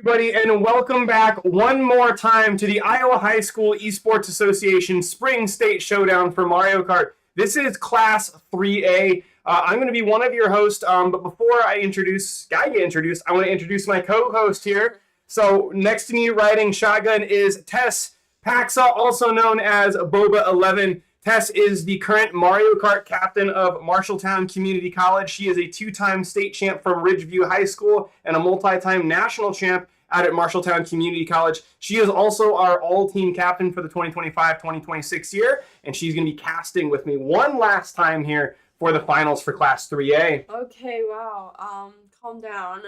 Everybody, and welcome back one more time to the Iowa High School Esports Association Spring State Showdown for Mario Kart. This is Class 3A. I'm going to be one of your hosts, but before I get introduced, I want to introduce my co-host here. So next to me riding shotgun is Tess Paxa, also known as Boba11. Tess is the current Mario Kart captain of Marshalltown Community College. She is a two-time state champ from Ridgeview High School and a multi-time national champ out at Marshalltown Community College. She is also our all-team captain for the 2025-2026 year, and she's going to be casting with me one last time here for the finals for Class 3A. Okay, wow. Calm down.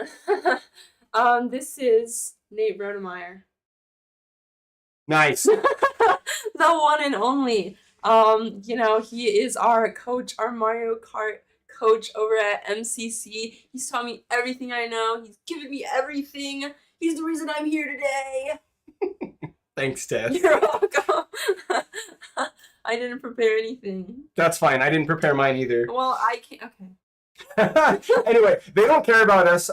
This is Nate Brodemeyer. Nice. The one and only. He is our coach, our Mario Kart coach over at MCC. He's taught me everything I know. He's given me everything. He's the reason I'm here today. Thanks, Tess. You're welcome. I didn't prepare anything. That's fine. I didn't prepare mine either. Well, I can't. Okay. Anyway, they don't care about us.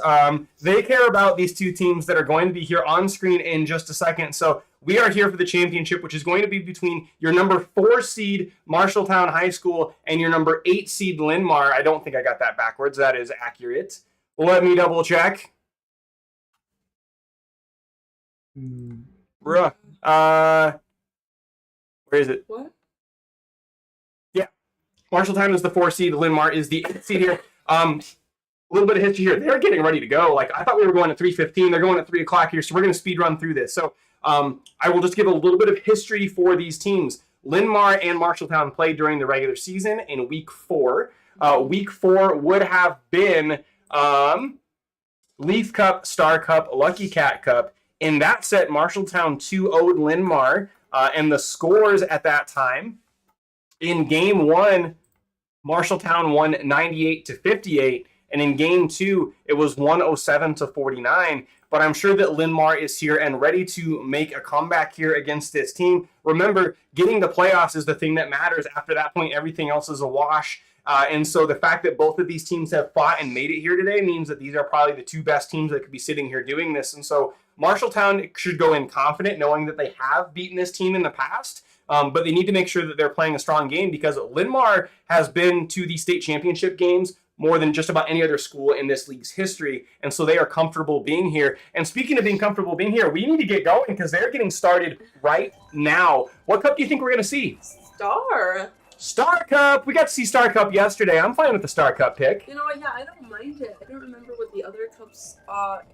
They care about these two teams that are going to be here on screen in just a second. So we are here for the championship, which is going to be between your number 4 seed Marshalltown High School and your number 8 seed Linn. I don't think I got that backwards. That is accurate. Let me double check. Bruh. Where is it? What? Yeah. Marshalltown is the 4 seed. Linn is the 8 seed here. A little bit of history here. They're getting ready to go. Like, I thought we were going at 3:15. They're going at 3 o'clock here, so we're going to speed run through this. So I will just give a little bit of history for these teams. Linn and Marshalltown played during the regular season in Week 4. Week 4 would have been Leaf Cup, Star Cup, Lucky Cat Cup. In that set, Marshalltown 2-0'd Linn, and the scores at that time, in Game 1, Marshalltown won 98-58, and in Game 2, it was 107-49. But I'm sure that Linn is here and ready to make a comeback here against this team. Remember, getting the playoffs is the thing that matters. After that point, everything else is a wash. And so the fact that both of these teams have fought and made it here today means that these are probably the two best teams that could be sitting here doing this. And so Marshalltown should go in confident, knowing that they have beaten this team in the past. But they need to make sure that they're playing a strong game, because Linn has been to the state championship games more than just about any other school in this league's history. And so they are comfortable being here. And speaking of being comfortable being here, we need to get going because they're getting started right now. What cup do you think we're going to see? Star Cup. We got to see Star Cup yesterday. I'm fine with the Star Cup pick. You know what? Yeah, I don't mind it. I don't remember what the other cups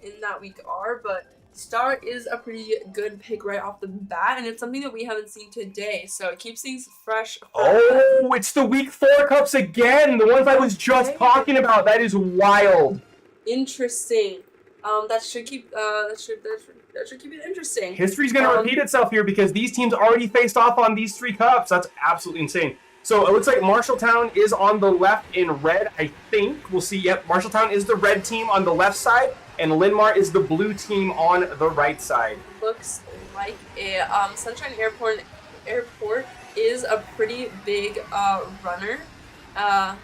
in that week are, but Star is a pretty good pick right off the bat, and it's something that we haven't seen today, so it keeps things fresh. Oh, it's the Week 4 cups again, the ones I was just talking about. That is wild. Interesting. That should keep it interesting. History's going to repeat itself here because these teams already faced off on these 3 cups. That's absolutely insane. So it looks like Marshalltown is on the left in red, I think. We'll see. Yep, Marshalltown is the red team on the left side, and Linn is the blue team on the right side. Looks like it. Sunshine Airport is a pretty big runner.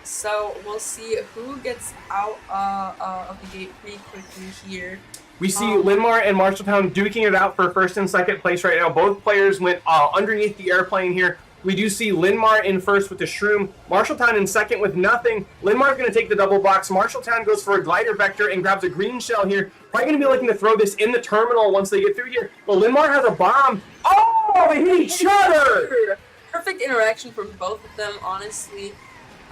So we'll see who gets out of the gate pretty quickly here. We see Linn and Marshalltown duking it out for first and second place right now. Both players went underneath the airplane here. We do see Linn in first with the Shroom, Marshalltown in second with nothing. Linn going to take the double box. Marshalltown goes for a glider vector and grabs a green shell here. Probably going to be looking to throw this in the terminal once they get through here. But Linn has a bomb. Oh, they hit each other! Perfect interaction from both of them, honestly.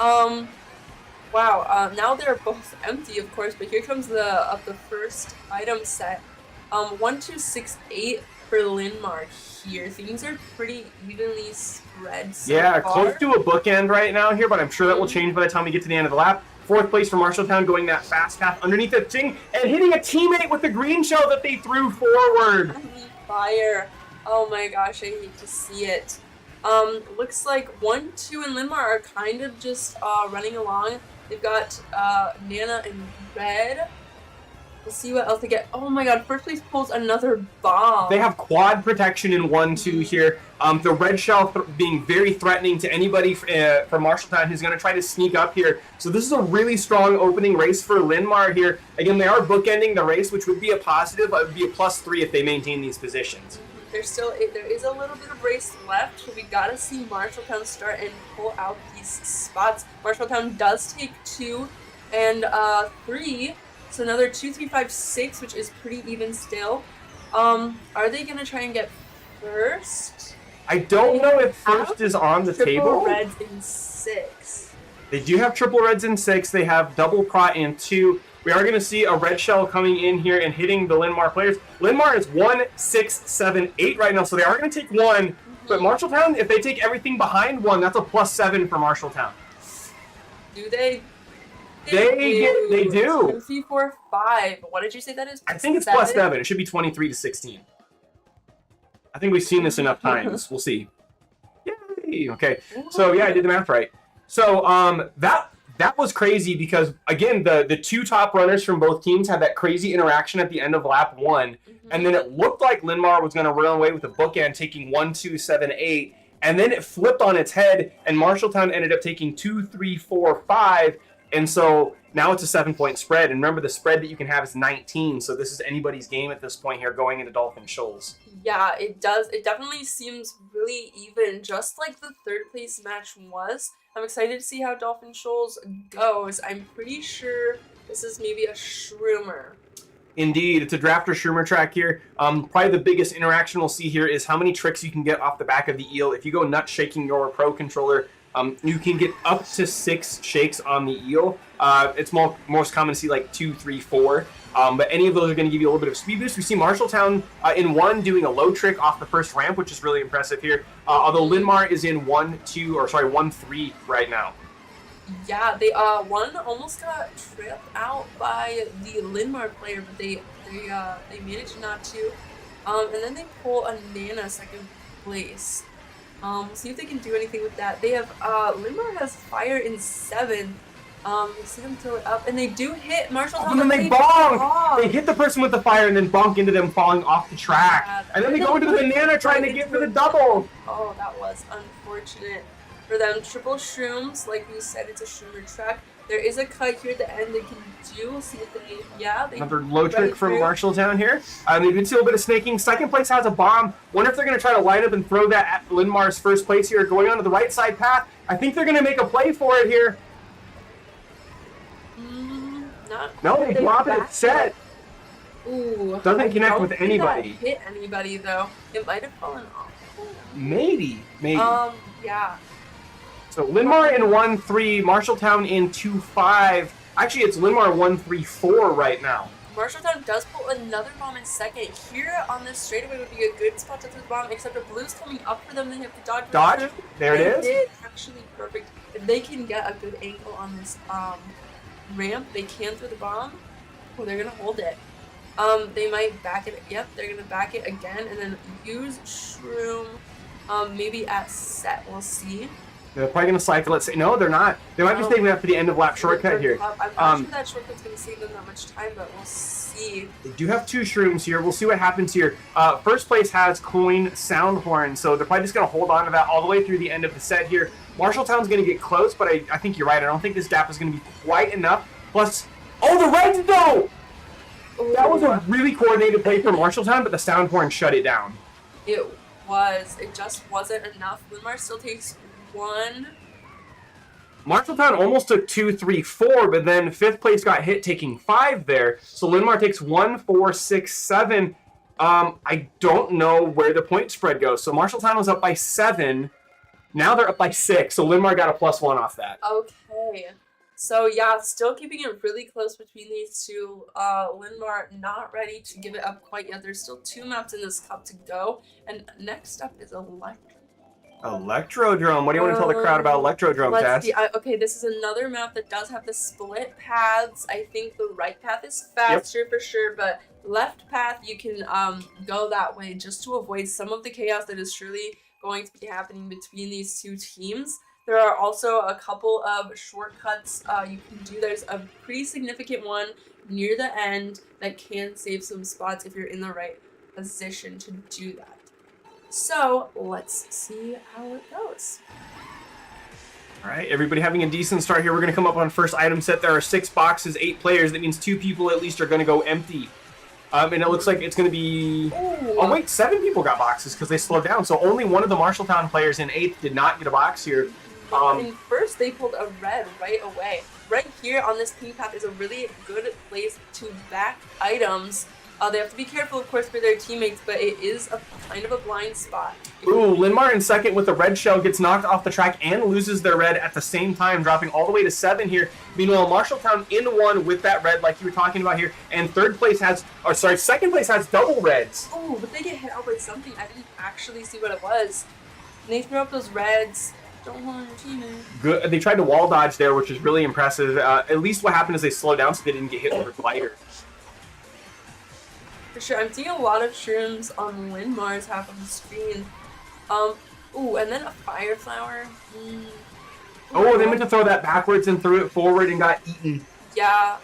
Wow, now they're both empty, of course, but here comes the first item set. 1, 2, 6, 8 for Linn here. Things are pretty evenly spread so far. Close to a bookend right now here, but I'm sure that will change by the time we get to the end of the lap. 4th place for Marshalltown, going that fast path underneath the thing and hitting a teammate with the green shell that they threw forward. Fire. Oh my gosh, I hate to see it. Looks like 1, 2, and Linn are kind of just running along. They've got Nana in red. We'll see what else they get. Oh my god, first place pulls another bomb. They have quad protection in 1-2 here. The red shell being very threatening to anybody from Marshalltown who's going to try to sneak up here. So this is a really strong opening race for Linmar here. Again, they are bookending the race, which would be a positive. It would be a +3 if they maintain these positions. There is a little bit of race left, so we gotta see Marshalltown start and pull out these spots. Marshalltown does take 2 and 3. So another 2, 3, 5, 6, which is pretty even still. Are they gonna try and get first? I don't know if first is on the table. Triple reds in 6. They do have triple reds in 6. They have double prot in 2. We are going to see a red shell coming in here and hitting the Linmar players. Linmar is 1, 6, 7, 8 right now, so they are going to take 1. But Marshalltown, if they take everything behind 1, that's a +7 for Marshalltown. Do they? They do. 2, 3, 4, 5. What did you say that is? I think it's +7. It should be 23 to 16. I think we've seen this enough times. We'll see. Yay! Okay. So yeah, I did the math right. So that was crazy because again, the 2 top runners from both teams had that crazy interaction at the end of lap 1, and then it looked like Linmar was going to run away with a bookend, taking 1, 2, 7, 8, and then it flipped on its head, and Marshalltown ended up taking 2, 3, 4, 5. And so now it's a 7-point spread. And remember, the spread that you can have is 19. So this is anybody's game at this point here going into Dolphin Shoals. Yeah, it does. It definitely seems really even, just like the 3rd place match was. I'm excited to see how Dolphin Shoals goes. I'm pretty sure this is maybe a Shroomer. Indeed, it's a draft or Shroomer track here. Probably the biggest interaction we'll see here is how many tricks you can get off the back of the eel. If you go nut shaking your pro controller, you can get up to 6 shakes on the eel. It's most common to see like 2, 3, 4. But any of those are going to give you a little bit of speed boost. We see Marshalltown in 1 doing a low trick off the first ramp, which is really impressive here. Although Linmar is in 1, 3 right now. Yeah, they 1 almost got tripped out by the Linmar player, but they managed not to. And then they pull a Nana 2nd place. We'll see if they can do anything with that. They have Linmar has fire in 7. You see them throw it up, and they do hit Marshalltown. And then they bonk! They hit the person with the fire and then bonk into them falling off the track. Yeah, and then they go into the banana trying to get for the double. Oh, that was unfortunate for them. Triple shrooms, like we said, it's a Shroomer track. There is a cut here at the end they can do. We'll see if they, another low trick from Marshalltown here. They did see a little bit of snaking. 2nd place has a bomb. Wonder if they're going to try to line up and throw that at Linmar's 1st place here, going onto the right side path. I think they're going to make a play for it here. No, they drop it. Set. Ooh. Doesn't connect with anybody. Hit anybody though. It might have fallen off. Maybe. Yeah. So Linmar in 1, 3, Marshalltown in 2, 5. Actually, it's Linmar 1, 3, 4 right now. Marshalltown does pull another bomb in 2nd. Here on this straightaway would be a good spot to throw the bomb, except if blue's coming up for them, they have to dodge. Dodge. There it is. It's actually perfect. If they can get a good angle on this ramp, they can throw the bomb. Oh, they're gonna hold it. They might back it. Yep, they're gonna back it again and then use Shroom. Maybe at set. We'll see. They're probably gonna cycle it. No, they're not. They might be saving that for the end of lap shortcut here. I'm not sure that shortcut's gonna save them that much time, but we'll see. They do have 2 shrooms here. We'll see what happens here. 1st place has coin sound horn, so they're probably just gonna hold on to that all the way through the end of the set here. Marshalltown's gonna get close, but I think you're right. I don't think this gap is gonna be quite enough. Plus, the reds though! That was a really coordinated play for Marshalltown, but the sound horn shut it down. It was. It just wasn't enough. Linmar still takes 1. Marshalltown almost took 2, 3, 4, but then 5th place got hit taking 5 there. So Linmar takes 1, 4, 6, 7. I don't know where the point spread goes. So Marshalltown was up by 7. Now they're up by 6. So Linmar got a +1 off that. Okay. So yeah, still keeping it really close between these two. Linmar not ready to give it up quite yet. There's still 2 maps in this cup to go. And next up is Electrodrome. What do you want to tell the crowd about Electrodrome, Tess? Okay, this is another map that does have the split paths. I think the right path is faster for sure, but left path you can go that way just to avoid some of the chaos that is surely going to be happening between these 2 teams. There are also a couple of shortcuts you can do. There's a pretty significant one near the end that can save some spots if you're in the right position to do that. So let's see how it goes. All right, everybody having a decent start here. We're going to come up on first item set. There are 6 boxes, 8 players. That means 2 people at least are going to go empty. And it looks like it's going to be... Ooh. Oh, wait, 7 people got boxes because they slowed down. So only one of the Marshalltown players in 8th did not get a box here. In first, they pulled a red right away. Right here on this pink path is a really good place to back items. They have to be careful, of course, for their teammates, but it is a kind of a blind spot. Ooh, Linmar in second with the red shell gets knocked off the track and loses their red at the same time, dropping all the way to 7 here. Meanwhile, Marshalltown in 1 with that red, like you were talking about here, and second place has double reds. Ooh, but they get hit out by something. I didn't actually see what it was. And they throw up those reds. Don't hold on your teammate. Good. They tried to wall dodge there, which is really impressive. At least what happened is they slowed down so they didn't get hit with a glider. For sure, I'm seeing a lot of shrooms on Linmar's half of the screen. Ooh, and then a fire flower. Oh, they meant to throw that backwards and threw it forward and got eaten. Yeah,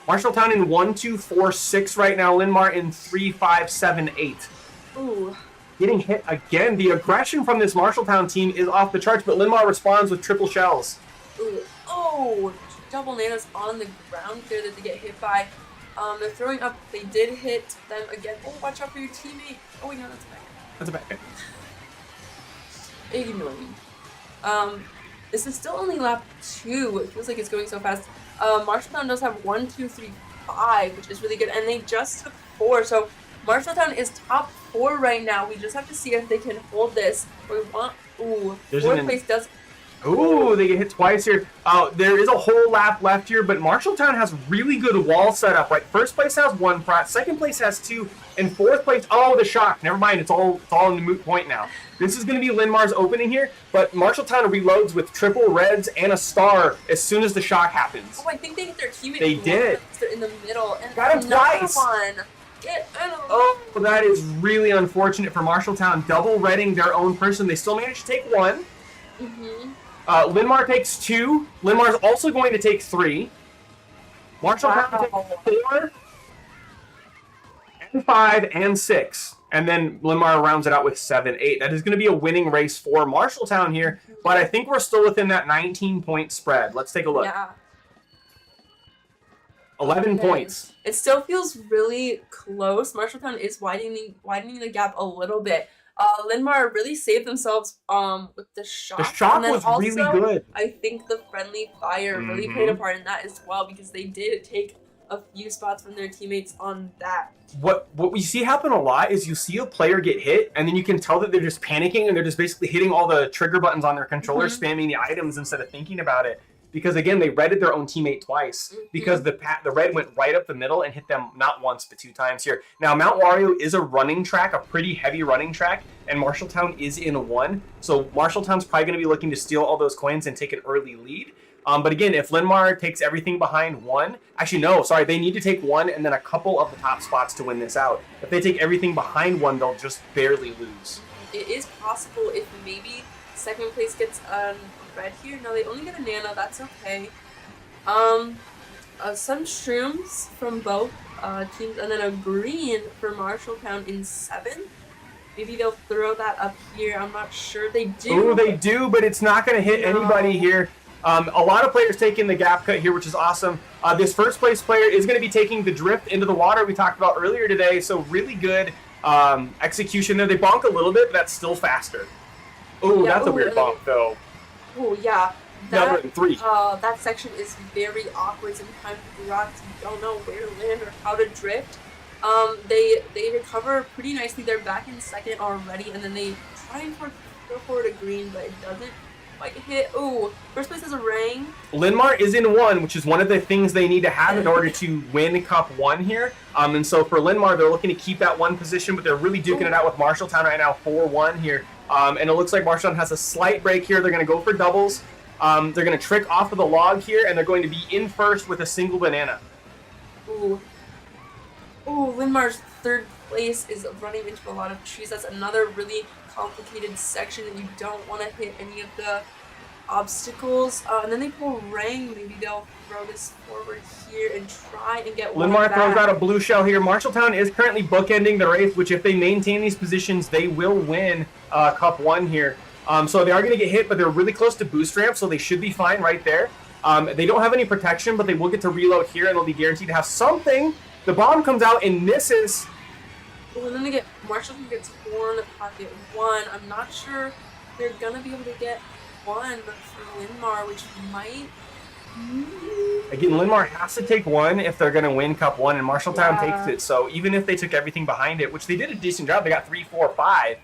Marshalltown in 1, 2, 4, 6 right now. Linmar in 3, 5, 7, 8. Ooh. Getting hit again. The aggression from this Marshalltown team is off the charts, but Linmar responds with triple shells. Ooh. Oh, double nanos on the ground there that they get hit by. They're throwing up. They did hit them again. Oh, watch out for your teammate. Oh, wait, no, that's a back. That's a bad guy. Ignore me. This is still only lap 2. It feels like it's going so fast. Marshalltown does have 1, 2, 3, 5, which is really good, and they just took 4. So Marshalltown is top 4 right now. We just have to see if they can hold this. We want. Ooh, 4th place does. Ooh, they get hit twice here. There is a whole lap left here, but Marshalltown has really good wall setup, right? First place has 1 prot, second place has 2, and 4th place, oh, the shock. Never mind, it's all in the moot point now. This is going to be Linmar's opening here, but Marshalltown reloads with triple reds and a star as soon as the shock happens. Oh, I think they hit their teammate. They did. They're in the middle. And got him twice. Oh, that is really unfortunate for Marshalltown. Double redding their own person. They still managed to take 1. Linmar takes 2. Linmar's also going to take 3. Marshalltown takes 4, and 5, and 6. And then Linmar rounds it out with 7, 8. That is going to be a winning race for Marshalltown here, but I think we're still within that 19-point spread. Let's take a look. Yeah. 11 points. It still feels really close. Marshalltown is widening the gap a little bit. Linmar really saved themselves with the shock. The shock and then was also, really good. I think the friendly fire really played a part in that as well, because they did take a few spots from their teammates on that. What we see happen a lot is you see a player get hit, and then you can tell that they're just panicking, and they're just basically hitting all the trigger buttons on their controller, spamming the items instead of thinking about it. Because again, they redded their own teammate twice because the red went right up the middle and hit them not once but 2 times here. Now, Mount Wario is a running track, a pretty heavy running track, and Marshalltown is in 1. So Marshalltown's probably going to be looking to steal all those coins and take an early lead. But again, if Linmar takes everything behind 1, actually no, sorry, they need to take 1 and then a couple of the top spots to win this out. If they take everything behind 1, they'll just barely lose. It is possible if maybe second place gets red here. No, they only get a nano. That's okay. Some shrooms from both teams, and then a green for Marshalltown in 7. Maybe they'll throw that up here. I'm not sure. They do. Oh, they do, but it's not going to hit anybody here. A lot of players taking the gap cut here, which is awesome. This first place player is going to be taking the drift into the water we talked about earlier today, so really good execution there. They bonk a little bit, but that's still faster. Oh, yeah, that's a weird bonk, though. Oh, yeah. Number 3. That section is very awkward. Sometimes the rocks, you don't know where to land or how to drift. They recover pretty nicely. They're back in second already, and then they try and go forward a green, but it doesn't quite hit. Oh, first place is a ring. Linmar is in 1, which is one of the things they need to have in order to win Cup 1 here. And so for Linmar, they're looking to keep that 1 position, but they're really duking it out with Marshalltown right now, 4-1 here. And it looks like Marshalltown has a slight break here. They're going to go for doubles. They're going to trick off of the log here, and they're going to be in first with a single banana. Ooh. Ooh, Linmar's third place is running into a lot of trees. That's another really complicated section, and you don't want to hit any of the obstacles, and then they pull Rang. Maybe they'll throw this forward here and try and get one Linmar back. throws out a blue shell here. Marshalltown is currently bookending the race, which if they maintain these positions, they will win Cup 1 here. So they are going to get hit, but they're really close to boost ramp, so they should be fine right there. They don't have any protection, but they will get to reload here, and they'll be guaranteed to have something. The bomb comes out and misses. And then they get Marshalltown gets one pocket 1. I'm not sure they're gonna be able to get 1 for Linmar, which might. Again, Linmar has to take 1 if they're going to win Cup 1, and Marshalltown takes it. So even if they took everything behind it, which they did a decent job, they got 3, 4, 5.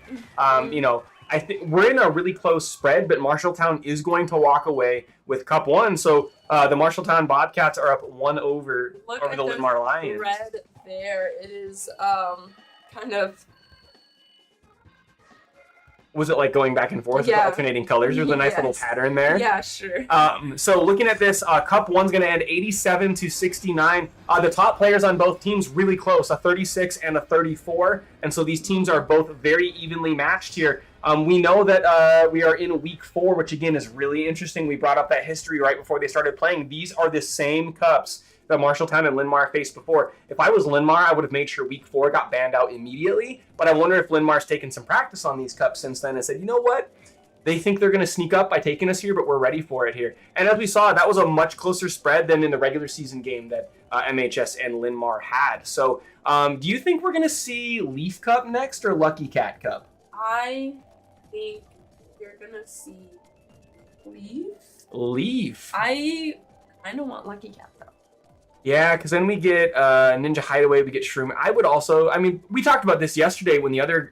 You know, I think we're in a really close spread, but Marshalltown is going to walk away with Cup 1. So the Marshalltown Bobcats are up 1 over the Linmar Lions. Red there. It is kind of. Was it like going back and forth with alternating colors? There's a nice little pattern there. Yeah, sure. So looking at this, Cup 1's going to end 87-69. The top players on both teams really close, a 36 and a 34. And so these teams are both very evenly matched here. We know that we are in week 4, which again is really interesting. We brought up that history right before they started playing. These are the same cups that Marshalltown and Linmar faced before. If I was Linmar, I would have made sure week 4 got banned out immediately. But I wonder if Linmar's taken some practice on these cups since then and said, you know what? They think they're going to sneak up by taking us here, but we're ready for it here. And as we saw, that was a much closer spread than in the regular season game that MHS and Linmar had. So do you think we're going to see Leaf Cup next or Lucky Cat Cup? I think you're going to see Leaf. I kind of want Lucky Cat though. Yeah, because then we get Ninja Hideaway, we get Shroom. I would also, I mean, we talked about this yesterday when the other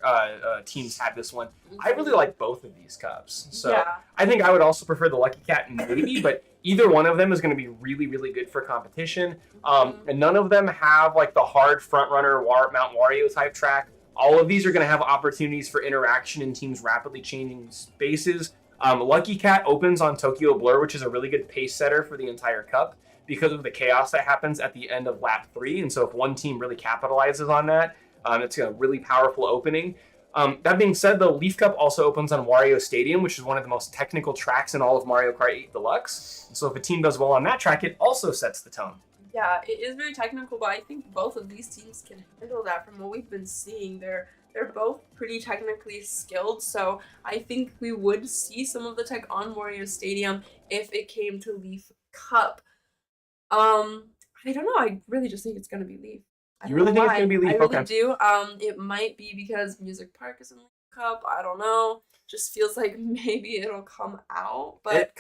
teams had this one. I really like both of these cups. So I think I would also prefer the Lucky Cat maybe, but either one of them is going to be really, really good for competition. And none of them have like the hard front runner Mount Wario type track. All of these are going to have opportunities for interaction in teams rapidly changing spaces. Lucky Cat opens on Tokyo Blur, which is a really good pace setter for the entire cup, because of the chaos that happens at the end of lap 3. And so if one team really capitalizes on that, it's a really powerful opening. That being said, the Leaf Cup also opens on Wario Stadium, which is one of the most technical tracks in all of Mario Kart 8 Deluxe. So if a team does well on that track, it also sets the tone. Yeah, it is very technical, but I think both of these teams can handle that from what we've been seeing. They're both pretty technically skilled, so I think we would see some of the tech on Wario Stadium if it came to Leaf Cup. I don't know. I really just think it's gonna be Leaf. You really think it's gonna be Leaf? I really do. It might be because Music Park is in Leaf Cup. I don't know. Just feels like maybe it'll come out. But it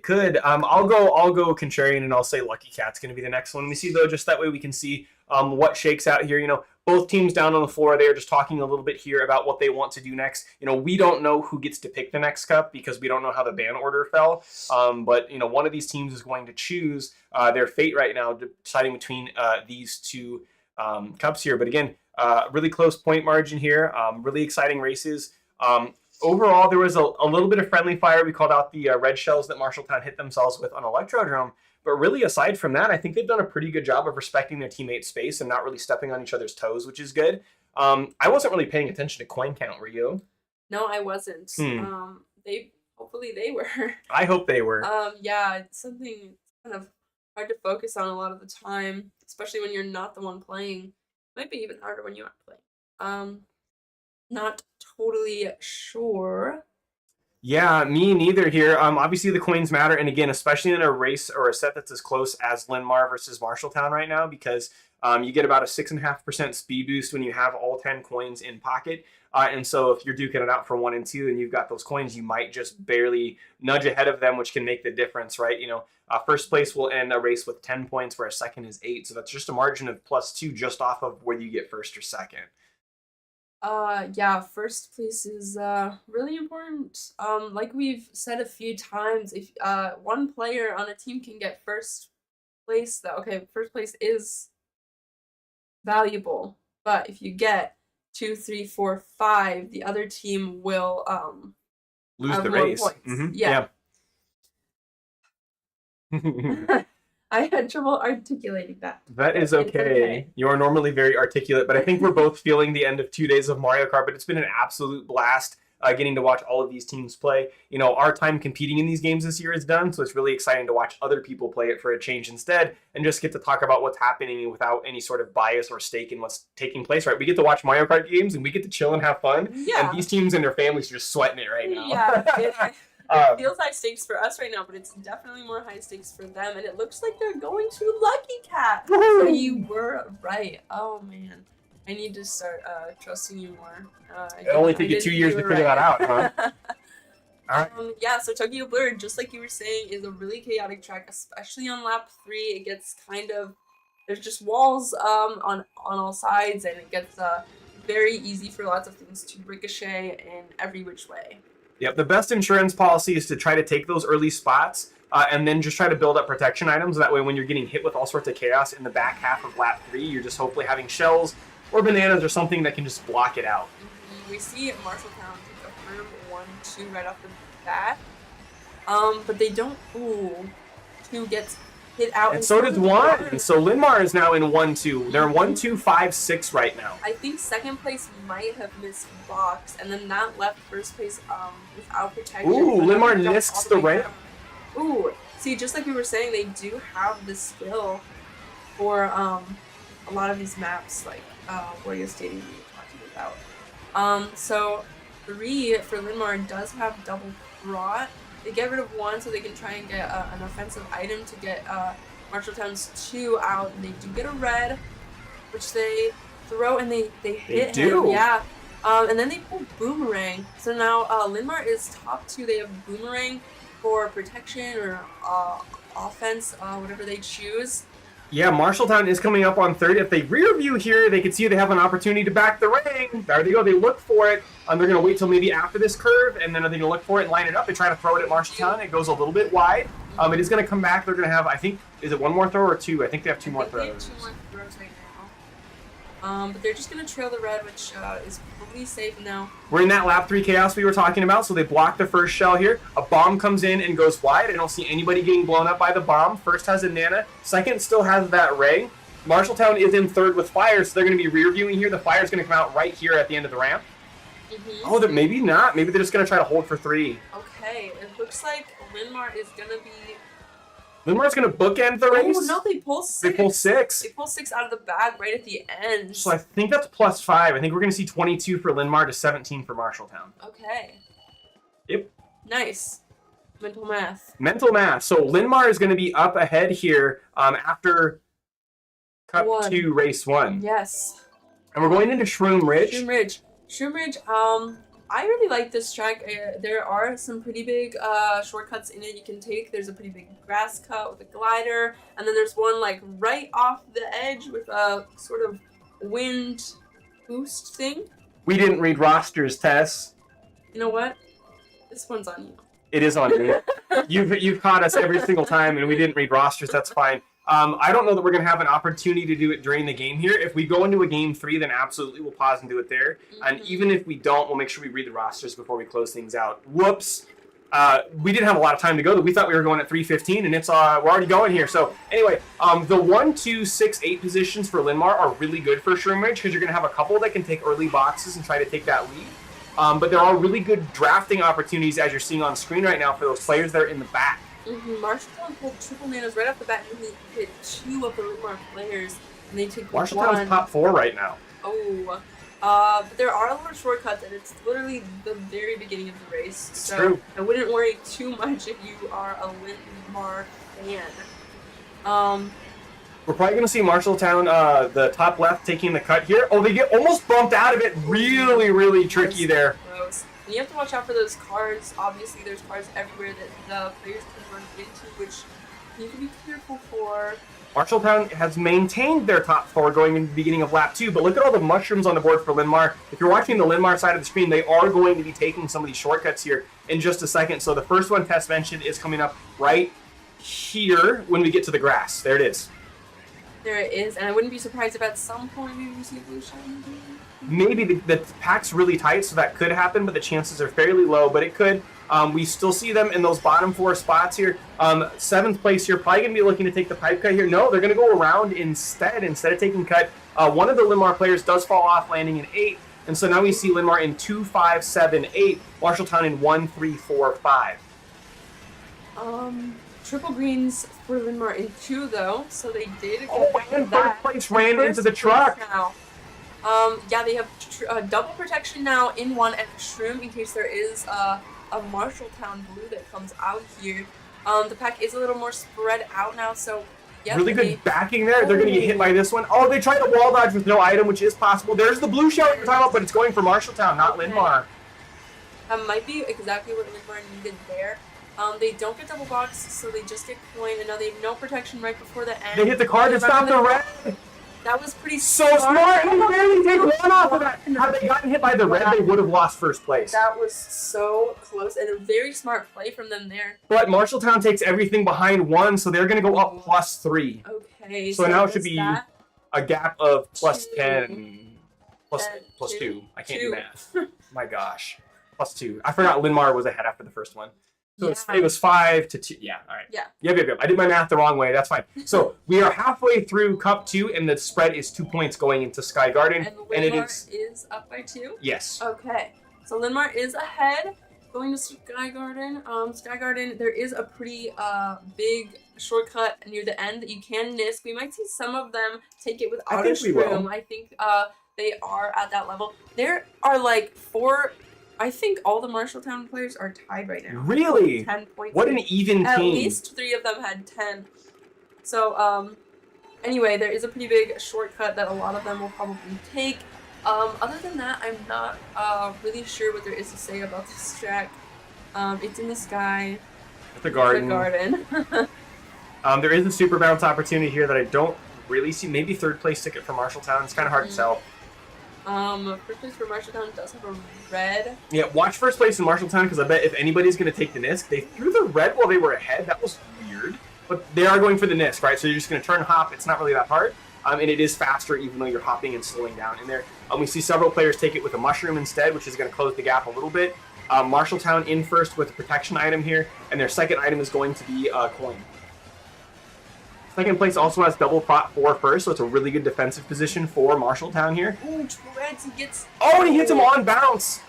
could. I'll go contrarian and I'll say Lucky Cat's gonna be the next one we see though. Just that way we can see what shakes out here. You know, both teams down on the floor, they are just talking a little bit here about what they want to do next. You know, we don't know who gets to pick the next cup because we don't know how the ban order fell. But, you know, one of these teams is going to choose their fate right now, deciding between these two cups here. But again, really close point margin here. Really exciting races. Overall, there was a little bit of friendly fire. We called out the red shells that Marshalltown hit themselves with on Electrodrome. But really, aside from that, I think they've done a pretty good job of respecting their teammates' space and not really stepping on each other's toes, which is good. I wasn't really paying attention to coin count, were you? No, I wasn't. Hopefully they were. I hope they were. Yeah, it's something kind of hard to focus on a lot of the time, especially when you're not the one playing. Might be even harder when you aren't playing. Not totally sure. Yeah, me neither here. Obviously the coins matter, and again, especially in a race or a set that's as close as Linmar versus Marshalltown right now, because you get about a 6.5% speed boost when you have all 10 coins in pocket. And so if you're duking it out for 1 and 2 and you've got those coins, you might just barely nudge ahead of them, which can make the difference, right? You know, first place will end a race with 10 points, where a second is 8. So that's just a margin of +2 just off of whether you get first or second. Yeah, first place is really important. Like we've said a few times, if one player on a team can get first place, first place is valuable. But if you get 2, 3, 4, 5, the other team will lose have the more race. points. Mm-hmm. Yeah. I had trouble articulating that. That is okay. You are normally very articulate, but I think we're both feeling the end of 2 days of Mario Kart, but it's been an absolute blast. getting to watch all of these teams play. You know, our time competing in these games this year is done, so it's really exciting to watch other people play it for a change instead, and just get to talk about what's happening without any sort of bias or stake in what's taking place, right? We get to watch Mario Kart games, and we get to chill and have fun, and these teams and their families are just sweating it right now. Yeah, it feels high stakes for us right now, but it's definitely more high stakes for them, and it looks like they're going to Lucky Cat. So you were right. Oh, man. I need to start trusting you more. It'll only take you 2 years to figure that out, huh? All right. Yeah, so Tokyo Blur, just like you were saying, is a really chaotic track, especially on lap 3. It gets kind of, there's just walls on all sides, and it gets very easy for lots of things to ricochet in every which way. Yep, the best insurance policy is to try to take those early spots and then just try to build up protection items. That way when you're getting hit with all sorts of chaos in the back half of lap 3, you're just hopefully having shells or bananas or something that can just block it out. We see Marshalltown take a firm 1-2 right off the bat. But they don't. Ooh, 2 gets hit out. And so does 1. So Linmar is now in 1-2. They're 1-2-5-6 right now. I think second place might have missed box, and then that left first place without protection. Ooh, Linmar nisks the ramp. Ooh, see, just like we were saying, they do have the skill for a lot of these maps, like Warrior Stadium we were talking about. So 3 for Linmar does have double prot. They get rid of 1 so they can try and get an offensive item to get Marshalltown's 2 out, and they do get a red, which they throw and they hit him. Yeah. And then they pull Boomerang. So now Linmar is top 2. They have Boomerang for protection or offense, whatever they choose. Yeah, Marshalltown is coming up on 3rd. If they rear view here, they can see they have an opportunity to back the ring. There they go. They look for it. They're going to wait till maybe after this curve, and then they're going to look for it and line it up. They try to throw it at Marshalltown. It goes a little bit wide. It is going to come back. They're going to have, I think, is it 1 more throw or 2? I think they have 2 more throws. They have 2 more throws right now. But they're just going to trail the red, which is probably safe now. We're in that lap 3 chaos we were talking about, so they block the first shell here. A bomb comes in and goes wide. I don't see anybody getting blown up by the bomb. First has a Nana. Second still has that ray. Marshalltown is in 3rd with fire, so they're going to be rear viewing here. The fire is going to come out right here at the end of the ramp. Oh, maybe not. Maybe they're just going to try to hold for 3. Okay, it looks like Linmar is going to be... Linmar's going to bookend the race. Oh, no, they pull 6. They pull 6. They pull 6 out of the bag right at the end. So I think that's +5. I think we're going to see 22 for Linmar to 17 for Marshalltown. Okay. Yep. Nice. Mental math. Mental math. So Linmar is going to be up ahead here after Cup 2, Race 1. Yes. And we're going into Shroom Ridge. Shroom Ridge, I really like this track. There are some pretty big shortcuts in it you can take. There's a pretty big grass cut with a glider, and then there's one like right off the edge with a sort of wind boost thing. We didn't read rosters, Tess. You know what? This one's on you. It is on me. You've caught us every single time, and we didn't read rosters. That's fine. I don't know that we're going to have an opportunity to do it during the game here. If we go into a game 3, then absolutely we'll pause and do it there. And even if we don't, we'll make sure we read the rosters before we close things out. Whoops. We didn't have a lot of time to go. We thought we were going at 3:15, and it's we're already going here. So anyway, the 1, 2, 6, 8 positions for Linmar are really good for Shroom Ridge because you're going to have a couple that can take early boxes and try to take that lead. But there are really good drafting opportunities, as you're seeing on screen right now, for those players that are in the back. Marshalltown pulled triple nanas right off the bat, and he hit 2 of the Linmar players, and they take Marshalltown's top 4 right now. Oh, but there are a lot of shortcuts, and it's literally the very beginning of the race. It's so true. I wouldn't worry too much if you are a Linmar fan. We're probably going to see Marshalltown, the top left, taking the cut here. Oh, they get almost bumped out of it. Really, really tricky there. Close. And you have to watch out for those cars. Obviously, there's cars everywhere that the players can run into, which you need to be careful for. Marshalltown has maintained their top 4 going into the beginning of lap 2, but look at all the mushrooms on the board for Linmar. If you're watching the Linmar side of the screen, they are going to be taking some of these shortcuts here in just a second. So the first one Tess mentioned is coming up right here when we get to the grass. There it is. There it is, and I wouldn't be surprised if at some point we see a blue shine. Maybe the pack's really tight, so that could happen, but the chances are fairly low, but it could. We still see them in those bottom 4 spots here. 7th place here, probably going to be looking to take the pipe cut here. No, they're going to go around instead of taking cut. One of the Linmar players does fall off, landing in 8th, And so now we see Linmar in 2, 5, 7, 8. Marshalltown in 1, 3, 4, 5. Triple greens for Linmar in 2 though, so they did. And first place ran into the truck. Now. Yeah, they have double protection now in 1 and shroom in case there is a Marshalltown blue that comes out here. The pack is a little more spread out now, so yeah. Really good backing there. They're going to get hit by this one. Oh, they tried the wall dodge with no item, which is possible. There's the blue shell you're talking about, but it's going for Marshalltown, not Linmar. That might be exactly what Linmar needed there. They don't get double box, so they just get coin, and now they have no protection right before the end. They hit the card to stop the red. That was pretty so smart. And they barely take one off of that. Had they gotten hit by the red, they would have lost first place. That was so close, and a very smart play from them there. But Marshalltown takes everything behind 1, so they're going to go up +3. Okay. So now it should be a gap of +10. Plus 2. I can't do math. My gosh. +2. I forgot Linmar was ahead after the first one. So it was 5 to 2. Yeah, all right. Yeah. Yep. I did my math the wrong way. That's fine. So we are halfway through Cup 2, and the spread is 2 points going into Sky Garden. And Linmar is up by 2? Yes. Okay. So Linmar is ahead going to Sky Garden. Sky Garden, there is a pretty big shortcut near the end that you can nisk. We might see some of them take it with auto shroom. I think they are at that level. There are like 4... I think all the Marshalltown players are tied right now. Really? 10 points. What an even team. At least 3 of them had 10. So, anyway, there is a pretty big shortcut that a lot of them will probably take. Other than that, I'm not really sure what there is to say about this track. It's in the sky. At the garden. There is a super bounce opportunity here that I don't really see. Maybe 3rd place ticket for Marshalltown. It's kind of hard to sell. First place for Marshalltown does have a red. Yeah, watch first place in Marshalltown, because I bet if anybody's going to take the Nisk, they threw the red while they were ahead. That was weird. But they are going for the Nisk, right? So you're just going to turn hop. It's not really that hard. And it is faster even though you're hopping and slowing down in there. We see several players take it with a mushroom instead, which is going to close the gap a little bit. Marshalltown in first with a protection item here, and their second item is going to be a coin. Second place also has double prot for first, so it's a really good defensive position for Marshalltown here. Ooh, Reds, he gets... Oh, and he hits him on bounce!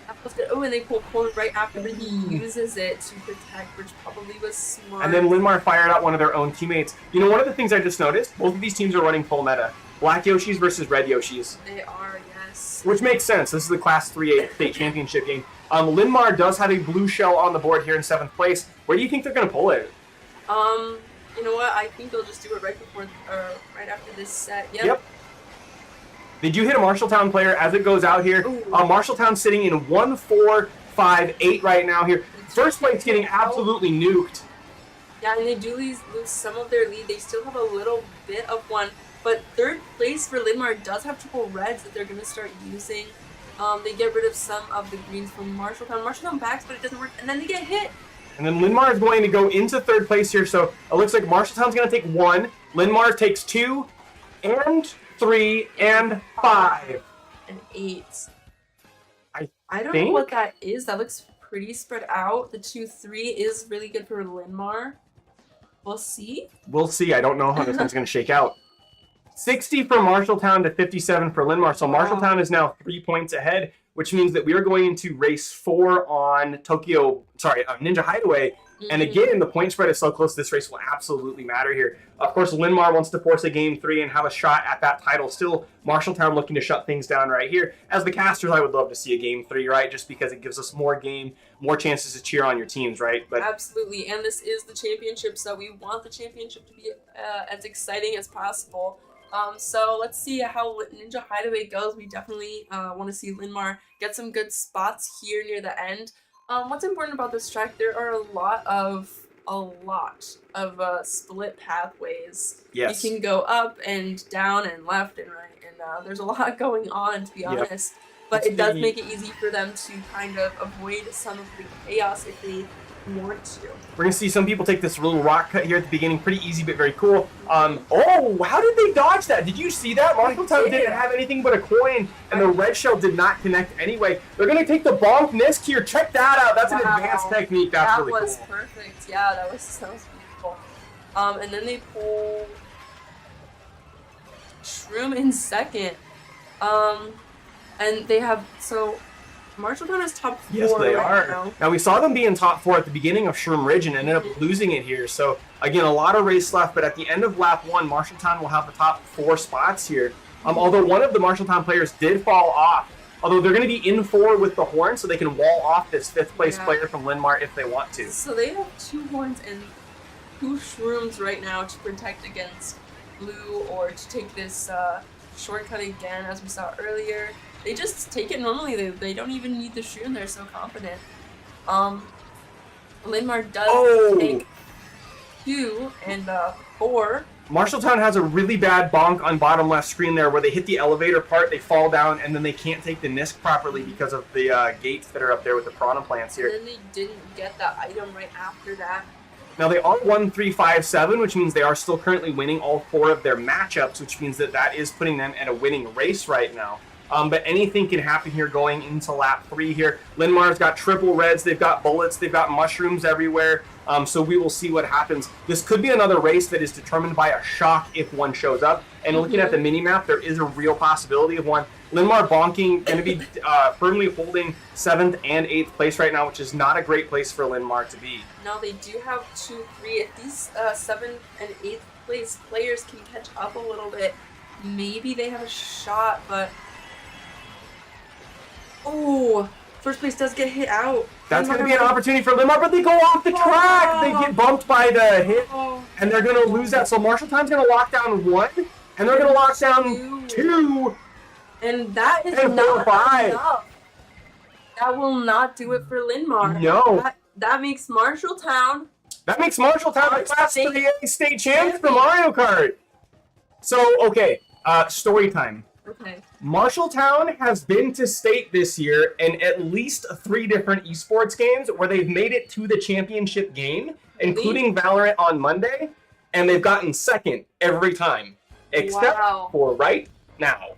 That was good. Oh, and they pull coin right after, but he uses it to protect, which probably was smart. And then Linmar fired out one of their own teammates. You know, one of the things I just noticed, both of these teams are running full meta. Black Yoshis versus red Yoshis. They are, yes. Which makes sense. This is the Class 3A state championship game. Linmar does have a blue shell on the board here in 7th place. Where do you think they're going to pull it? You know what? I think they'll just do it right before, or right after this set. Yep. They do hit a Marshalltown player as it goes out here. Marshalltown sitting in 1, 4, 5, 8 right now here. First place getting absolutely nuked. Yeah, and they do lose some of their lead. They still have a little bit of one. But 3rd place for Linmar does have triple reds that they're going to start using. They get rid of some of the greens from Marshalltown. Marshalltown backs, but it doesn't work. And then they get hit. And then Linmar is going to go into 3rd place here, so it looks like Marshalltown's going to take 1, Linmar takes 2, and 3, and 5. And 8. I don't know what that is. That looks pretty spread out. The 2, 3 is really good for Linmar. We'll see. We'll see. I don't know how this one's going to shake out. 60 for Marshalltown to 57 for Linmar, so Marshalltown is now 3 points ahead, which means that we are going into race 4 on Ninja Hideaway. And again, the point spread is so close, this race will absolutely matter here. Of course, Linmar wants to force a game 3 and have a shot at that title. Still, Marshalltown looking to shut things down right here. As the casters, I would love to see a game 3, right? Just because it gives us more game, more chances to cheer on your teams, right? But absolutely, and this is the championship, so we want the championship to be as exciting as possible. So let's see how Ninja Hideaway goes. We definitely want to see Linmar get some good spots here near the end. What's important about this track, there are a lot of split pathways. Yes. You can go up and down and left and right, and there's a lot going on, to be honest. But it does make it easy for them to kind of avoid some of the chaos if they want to. We're going to see some people take this little rock cut here at the beginning. Pretty easy, but very cool. Oh, how did they dodge that? Did you see that? Marshalltown didn't have anything but a coin, and the red shell did not connect anyway. They're going to take the bonk Nisk here. Check that out. That's an advanced technique. That's really cool. That was perfect. Yeah, that was beautiful. And then they pull Shroom in second. And they have, so Marshalltown is top 4 Yes, they right are. now. Now, we saw them be in top 4 at the beginning of Shroom Ridge and ended up losing it here. So, again, a lot of race left, but at the end of lap 1, Marshalltown will have the top 4 spots here. Although one of the Marshalltown players did fall off, although they're going to be in 4 with the horn, so they can wall off this 5th place player from Linmar if they want to. So they have 2 horns and 2 shrooms right now to protect against blue or to take this shortcut again, as we saw earlier. They just take it normally. They don't even need the shroom. They're so confident. Linmar does take 2 and 4. Marshalltown has a really bad bonk on bottom left screen there where they hit the elevator part, they fall down, and then they can't take the NISC properly because of the gates that are up there with the piranha plants here. And then they didn't get the item right after that. Now they are 1-3-5-7, which means they are still currently winning all 4 of their matchups, which means that is putting them at a winning race right now. But anything can happen here going into lap 3 here. Linmar's got triple reds, they've got bullets, they've got mushrooms everywhere. So we will see what happens. This could be another race that is determined by a shock if one shows up. And looking at the mini-map, there is a real possibility of one. Linmar bonking, going to be firmly holding 7th and 8th place right now, which is not a great place for Linmar to be. Now they do have 2-3. If these 7th and 8th place players can catch up a little bit, maybe they have a shot, but... Oh, first place does get hit out. That's going to be an opportunity for Linmar, but they go off the track. They get bumped by the hit, and they're going to lose that. So Marshalltown's going to lock down 1, and they're going to lock down 2. And that is not enough. That will not do it for Linmar. No. That makes Marshalltown. That makes Marshalltown the Class 3A state champs for Mario Kart. So, okay, story time. Okay. Marshalltown has been to state this year in at least 3 different esports games where they've made it to the championship game, including Valorant on Monday, and they've gotten 2nd every time, except for right now.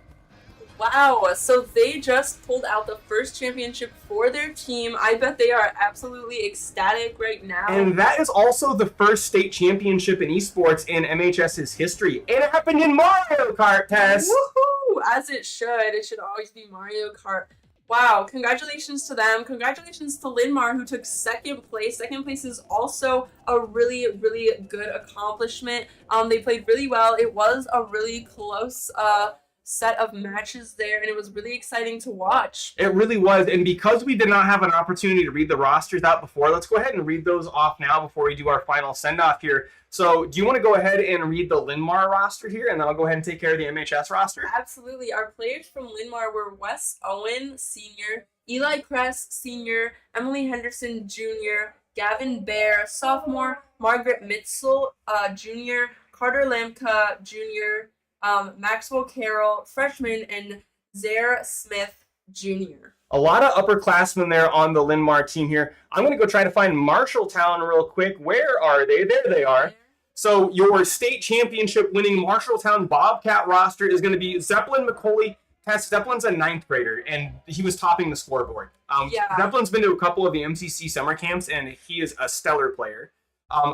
Wow, so they just pulled out the first championship for their team. I bet they are absolutely ecstatic right now. And that is also the first state championship in esports in MHS's history. And it happened in Mario Kart, Tess! Woohoo! As it should. It should always be Mario Kart. Wow, congratulations to them. Congratulations to Linmar, who took 2nd place. 2nd place is also a really, really good accomplishment. They played really well. It was a really close set of matches there, and it was really exciting to watch. It really was, and because we did not have an opportunity to read the rosters out before, let's go ahead and read those off now before we do our final send-off here. So do you want to go ahead and read the Linmar roster here, and then I'll go ahead and take care of the MHS roster? Absolutely. Our players from Linmar were Wes Owen, Sr., Eli Kress, Sr., Emily Henderson, Jr., Gavin Bear, Sophomore, Margaret Mitzel, Jr., Carter Lamka, Jr., Maxwell Carroll, freshman, and Zaire Smith, Jr. A lot of upperclassmen there on the Linmar team here. I'm going to go try to find Marshalltown real quick. Where are they? There they are. So your state championship winning Marshalltown Bobcat roster is going to be Zeppelin McCauley. Zeppelin's a 9th grader, and he was topping the scoreboard. Zeppelin's been to a couple of the MCC summer camps, and he is a stellar player.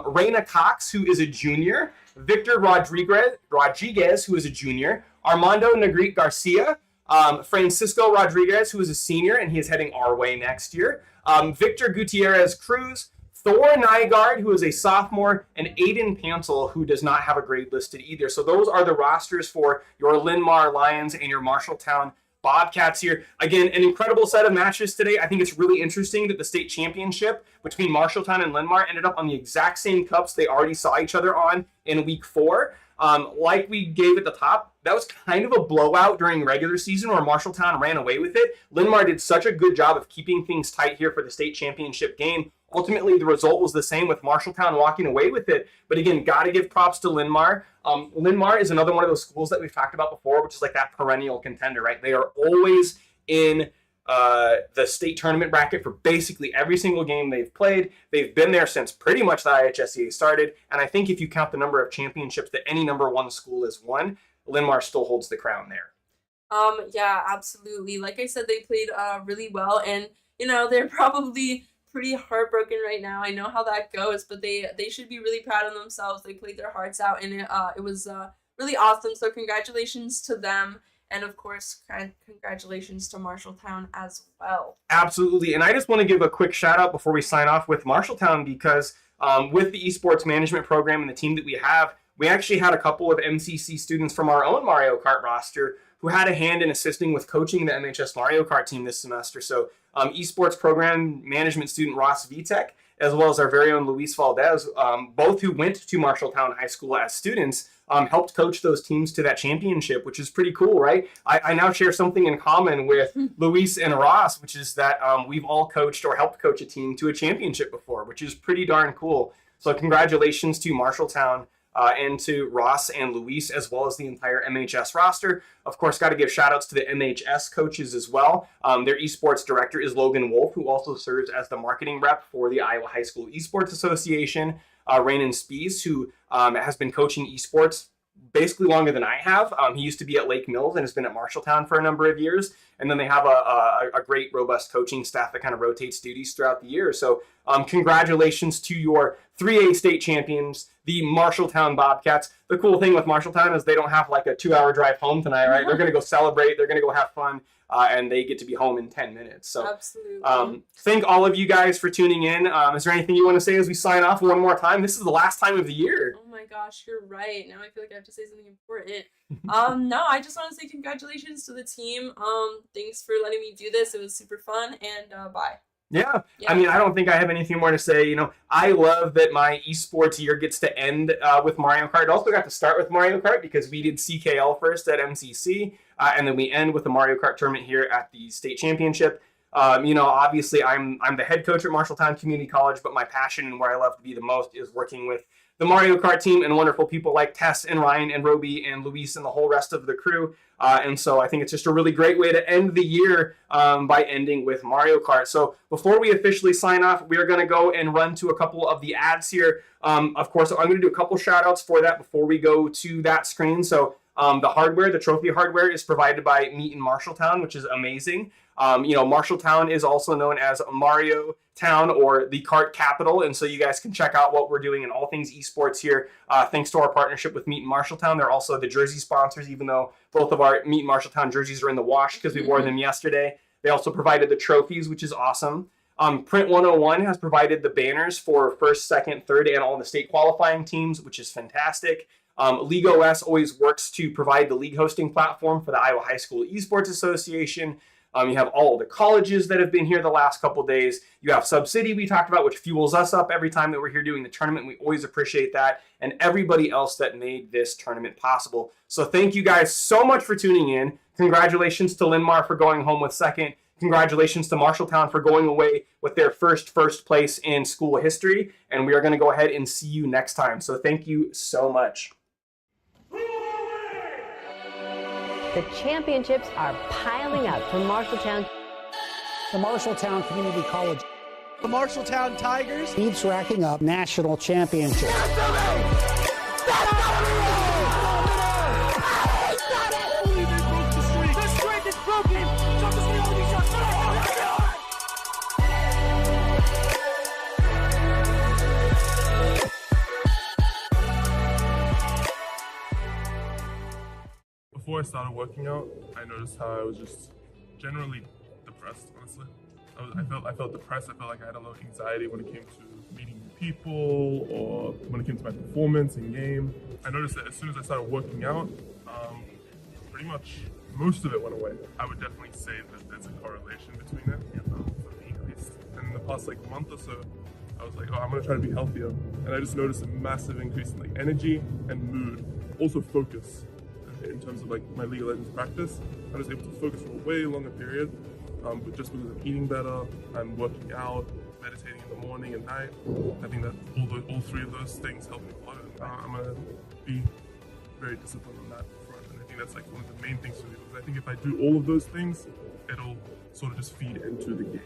Reina Cox, who is a junior. Victor Rodriguez, who is a junior. Armando Negrete Garcia. Francisco Rodriguez, who is a senior, and he is heading our way next year. Victor Gutierrez Cruz. Thor Nygaard, who is a sophomore, and Aiden Pantel, who does not have a grade listed either. So those are the rosters for your Linmar Lions and your Marshalltown Bobcats here. Again, an incredible set of matches today. I think it's really interesting that the state championship between Marshalltown and Linmar ended up on the exact same cups they already saw each other on in week 4. Like we gave at the top, that was kind of a blowout during regular season where Marshalltown ran away with it. Linmar did such a good job of keeping things tight here for the state championship game. Ultimately, the result was the same with Marshalltown walking away with it. But again, got to give props to Linmar. Linmar is another one of those schools that we've talked about before, which is like that perennial contender, right? They are always in the state tournament bracket for basically every single game they've played. They've been there since pretty much the Iahsea started. And I think if you count the number of championships that any number 1 school has won, Linmar still holds the crown there. Yeah, absolutely. Like I said, they played really well, and you know, they're probably pretty heartbroken right now. I know how that goes, but they should be really proud of themselves. They played their hearts out, and it was really awesome. So congratulations to them. And of course, congratulations to Marshalltown as well. Absolutely. And I just want to give a quick shout out before we sign off with Marshalltown because with the esports management program and the team that we have, we actually had a couple of MCC students from our own Mario Kart roster who had a hand in assisting with coaching the MHS Mario Kart team this semester. So esports program management student Ross Vitek, as well as our very own Luis Valdez, both who went to Marshalltown High School as students, helped coach those teams to that championship, which is pretty cool, right? I now share something in common with Luis and Ross, which is that we've all coached or helped coach a team to a championship before, which is pretty darn cool. So congratulations to Marshalltown and to Ross and Luis, as well as the entire MHS roster. Of course, got to give shout outs to the MHS coaches as well. Their esports director is Logan Wolf, who also serves as the marketing rep for the Iowa High School Esports Association. Rainen Spies, who has been coaching esports basically longer than I have. He used to be at Lake Mills and has been at Marshalltown for a number of years. And then they have a great, robust coaching staff that kind of rotates duties throughout the year. So congratulations to your 3A state champions, the Marshalltown Bobcats. The cool thing with Marshalltown is they don't have like a 2-hour drive home tonight, right? They're going to go celebrate. They're going to go have fun. And they get to be home in 10 minutes. So absolutely. Thank all of you guys for tuning in. Is there anything you want to say as we sign off one more time? This is the last time of the year. Oh my gosh, you're right. Now I feel like I have to say something important. No, I just want to say congratulations to the team. Thanks for letting me do this. It was super fun, and bye. Yeah. I mean, I don't think I have anything more to say. You know, I love that my esports year gets to end with Mario Kart. It also got to start with Mario Kart because we did CKL first at MCC, and then we end with the Mario Kart tournament here at the state championship. You know, obviously, I'm the head coach at Marshalltown Community College, but my passion and where I love to be the most is working with the Mario Kart team and wonderful people like Tess and Ryan and Roby and Luis and the whole rest of the crew. And so I think it's just a really great way to end the year by ending with Mario Kart. So before we officially sign off, we are going to go and run to a couple of the ads here. Of course, I'm going to do a couple shout outs for that before we go to that screen. So the hardware, the trophy hardware is provided by Meet in Marshalltown, which is amazing. You know, Marshalltown is also known as Mario Town or the Kart capital, and so you guys can check out what we're doing in all things esports here. Thanks to our partnership with Meet in Marshalltown. They're also the jersey sponsors, even though both of our Meet in Marshalltown jerseys are in the wash because we wore them yesterday. They also provided the trophies, which is awesome. Print 101 has provided the banners for first, second, third, and all the state qualifying teams, which is fantastic. League OS always works to provide the league hosting platform for the Iowa High School Esports Association. You have all the colleges that have been here the last couple days. You have Sub-City we talked about, which fuels us up every time that we're here doing the tournament. We always appreciate that. And everybody else that made this tournament possible. So thank you guys so much for tuning in. Congratulations to Linn for going home with second. Congratulations to Marshalltown for going away with their first place in school history. And we are going to go ahead and see you next time. So thank you so much. The championships are piling up for Marshalltown. The Marshalltown Community College. The Marshalltown Tigers keeps racking up national championships. Before I started working out, I noticed how I was just generally depressed, honestly. I felt depressed. I felt like I had a lot of anxiety when it came to meeting new people or when it came to my performance in game. I noticed that as soon as I started working out, pretty much most of it went away. I would definitely say that there's a correlation between it for me at least. And in the past month or so, I was like, oh, I'm gonna try to be healthier. And I just noticed a massive increase in energy and mood, also focus. In terms of my League of Legends practice, I was able to focus for a way longer period, but just because I'm eating better, I'm working out, meditating in the morning and night. I think that all three of those things help me a lot. I'm gonna be very disciplined on that front, and I think that's one of the main things for me, because I think if I do all of those things, it'll sort of just feed into the game.